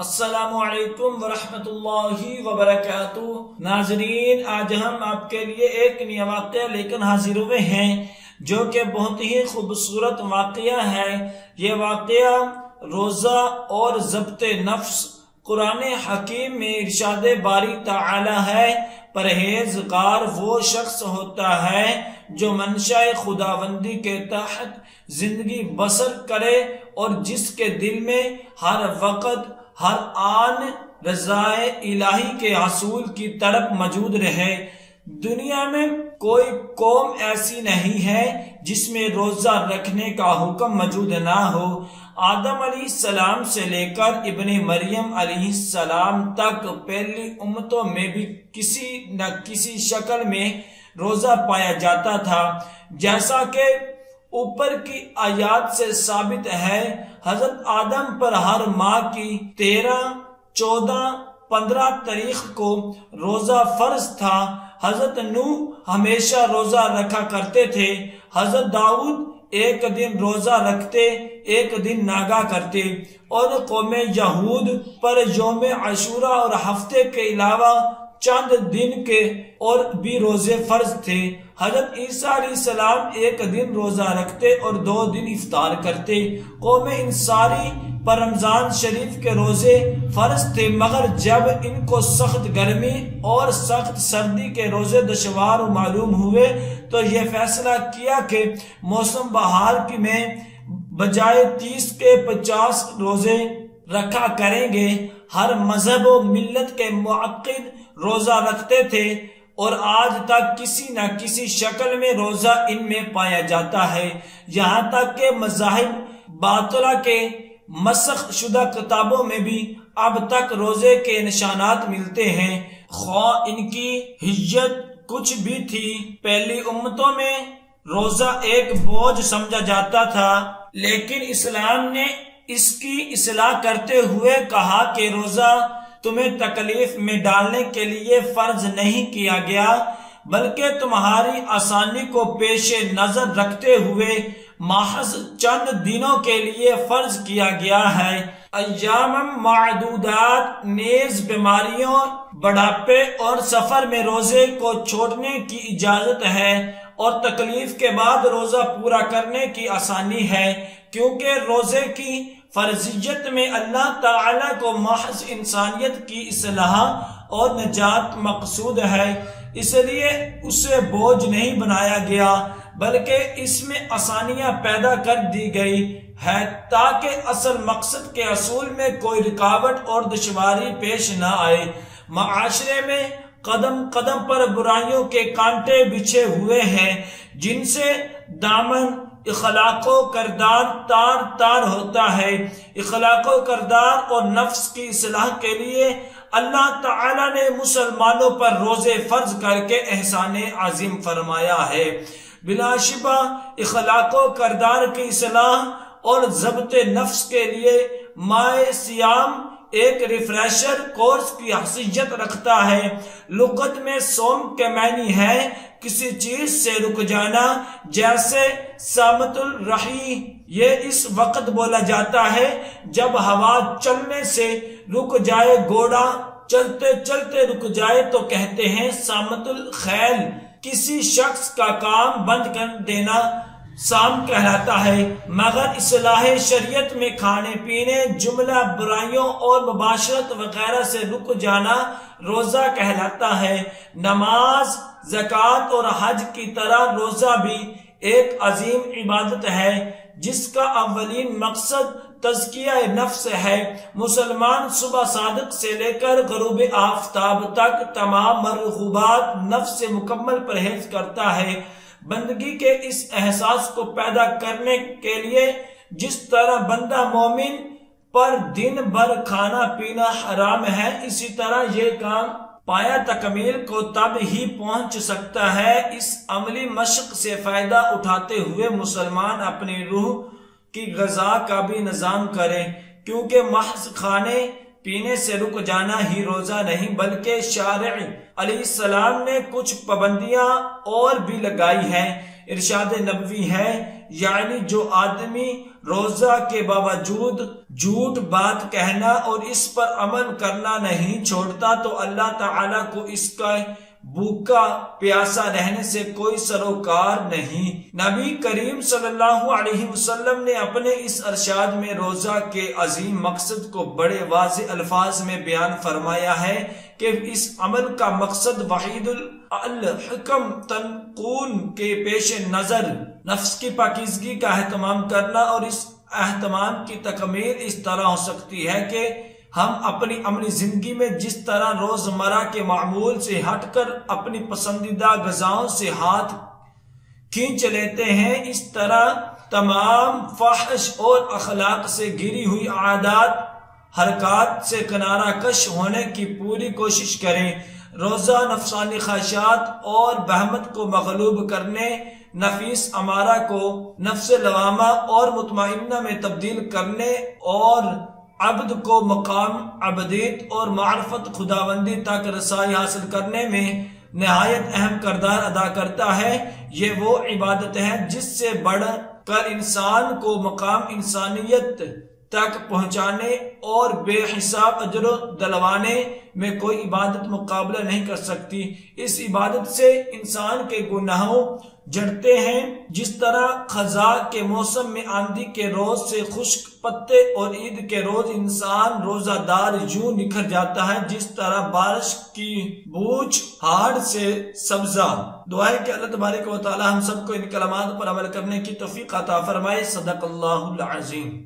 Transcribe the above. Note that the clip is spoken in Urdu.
السلام علیکم ورحمۃ اللہ وبرکاتہ۔ ناظرین، آج ہم آپ کے لیے ایک نیا واقعہ لے کر حاضر ہوئے ہیں جو کہ بہت ہی خوبصورت واقعہ ہے۔ یہ واقعہ روزہ اور ضبط نفس۔ قرآن حکیم میں ارشاد باری تعالی ہے، پرہیزگار وہ شخص ہوتا ہے جو منشاء خداوندی کے تحت زندگی بسر کرے اور جس کے دل میں ہر وقت ہر آن رضائے الہی کے حصول کی طرف موجود رہے۔ دنیا میں کوئی قوم ایسی نہیں ہے جس میں روزہ رکھنے کا حکم موجود نہ ہو۔ آدم علیہ السلام سے لے کر ابن مریم علیہ السلام تک پہلی امتوں میں بھی کسی نہ کسی شکل میں روزہ پایا جاتا تھا۔ جیسا کہ اوپر کی آیات سے ثابت ہے، حضرت آدم پر ہر ماہ کی 13، 14، 15 تاریخ کو روزہ فرض تھا۔ حضرت نوح ہمیشہ روزہ رکھا کرتے تھے۔ حضرت داؤد ایک دن روزہ رکھتے، ایک دن ناگا کرتے، اور قوم یہود پر یوم عاشوراء اور ہفتے کے علاوہ چند دن کے اور بھی روزے فرض تھے۔ حضرت عیسیٰ علیہ السلام ایک دن روزہ رکھتے اور 2 دن افطار کرتے۔ قوم انصاری پر رمضان شریف کے روزے فرض تھے، مگر جب ان کو سخت گرمی اور سخت سردی کے روزے دشوار معلوم ہوئے تو یہ فیصلہ کیا کہ موسم بہار کی میں بجائے 30 کے 50 روزے رکھا کریں گے۔ ہر مذہب و ملت کے معقد روزہ رکھتے تھے اور آج تک کسی نہ کسی شکل میں روزہ ان میں پایا جاتا ہے۔ یہاں تک کہ مذاہب باطلہ کے مسخ شدہ کتابوں میں بھی اب تک روزے کے نشانات ملتے ہیں، خواہ ان کی حجت کچھ بھی تھی۔ پہلی امتوں میں روزہ ایک بوجھ سمجھا جاتا تھا، لیکن اسلام نے اس کی اصلاح کرتے ہوئے کہا کہ روزہ تمہیں تکلیف میں ڈالنے کے لیے فرض نہیں کیا گیا، بلکہ تمہاری آسانی کو پیش نظر رکھتے ہوئے محض چند دنوں کے لیے فرض کیا گیا ہے۔ ایام معدودات نیز بیماریوں، بڑھاپے اور سفر میں روزے کو چھوڑنے کی اجازت ہے، اور تکلیف کے بعد روزہ پورا کرنے کی آسانی ہے، کیونکہ روزے کی فرضیت میں اللہ تعالی کو محض انسانیت کی اصلاح اور نجات مقصود ہے، اس لیے اسے بوجھ نہیں بنایا گیا، بلکہ اس میں آسانیاں پیدا کر دی گئی ہے تاکہ اصل مقصد کے حصول میں کوئی رکاوٹ اور دشواری پیش نہ آئے۔ معاشرے میں قدم قدم پر برائیوں کے کانٹے بچھے ہوئے ہیں، جن سے دامن اخلاق و کردار تار تار ہوتا ہے۔ اخلاق و کردار اور نفس کی اصلاح کے لیے اللہ تعالی نے مسلمانوں پر روزے فرض کر کے احسان عظیم فرمایا ہے۔ بلا شبہ اخلاق و کردار کی اصلاح اور ضبط نفس کے لیے ماہ سیام ایک ریفریشر کورس کی حیثیت رکھتا ہے۔ لغت میں صوم کے معنی ہے کسی چیز سے رک جانا، جیسے سامت الرحی۔ یہ اس وقت بولا جاتا ہے جب ہوا چلنے سے رک جائے، گھوڑا چلتے چلتے رک جائے تو کہتے ہیں سامت الخیل۔ کسی شخص کا کام بند کر دینا سام کہلاتا ہے، مگر اصلاح شریعت میں کھانے پینے، جملہ برائیوں اور مباشرت وغیرہ سے رک جانا روزہ کہلاتا ہے۔ نماز، زکوٰۃ اور حج کی طرح روزہ بھی ایک عظیم عبادت ہے جس کا اولین مقصد تزکیہ نفس ہے۔ مسلمان صبح صادق سے لے کر غروب آفتاب تک تمام مرغوبات نفس سے مکمل پرہیز کرتا ہے۔ بندگی کے اس احساس کو پیدا کرنے کے لیے جس طرح بندہ مومن پر دن بھر کھانا پینا حرام ہے، اسی طرح یہ کام پایا تکمیل کو تب ہی پہنچ سکتا ہے۔ اس عملی مشق سے فائدہ اٹھاتے ہوئے مسلمان اپنی روح کی غذا کا بھی نظام کرے، کیونکہ محض کھانے پینے سے رک جانا ہی روزہ نہیں، بلکہ شارع علیہ السلام نے کچھ پابندیاں اور بھی لگائی ہیں۔ ارشاد نبوی ہے، یعنی جو آدمی روزہ کے باوجود جھوٹ بات کہنا اور اس پر عمل کرنا نہیں چھوڑتا تو اللہ تعالیٰ کو اس کا بھوکا پیاسا رہنے سے کوئی سروکار نہیں۔ نبی کریم صلی اللہ علیہ وسلم نے اپنے اس ارشاد میں روزہ کے عظیم مقصد کو بڑے واضح الفاظ میں بیان فرمایا ہے کہ اس عمل کا مقصد وحید الحکم تنقون کے پیش نظر نفس کی پاکیزگی کا اہتمام کرنا، اور اس اہتمام کی تکمیل اس طرح ہو سکتی ہے کہ ہم اپنی عملی زندگی میں جس طرح روزمرہ کے معمول سے ہٹ کر اپنی پسندیدہ غذاؤں سے ہاتھ کھینچ لیتے ہیں، اس طرح تمام فحش اور اخلاق سے گری ہوئی عادات حرکات سے کنارہ کش ہونے کی پوری کوشش کریں۔ روزہ نفسانی خواہشات اور بہمت کو مغلوب کرنے، نفیس امارہ کو نفس لوامہ اور مطمئنہ میں تبدیل کرنے اور عبد کو مقام عبدیت اور معرفت خداوندی تک رسائی حاصل کرنے میں نہایت اہم کردار ادا کرتا ہے۔ یہ وہ عبادت ہے جس سے بڑھ کر انسان کو مقام انسانیت تک پہنچانے اور بے حساب اجر دلوانے میں کوئی عبادت مقابلہ نہیں کر سکتی۔ اس عبادت سے انسان کے گناہوں جڑتے ہیں، جس طرح خزاں کے موسم میں آندھی کے روز سے خشک پتے اور عید کے روز انسان روزہ دار یوں نکھر جاتا ہے جس طرح بارش کی بوچھ ہاڑ سے سبزہ۔ دعا ہے کہ اللہ تبارک و تعالی ہم سب کو ان کلمات پر عمل کرنے کی توفیق عطا فرمائے۔ صدق اللہ العظیم۔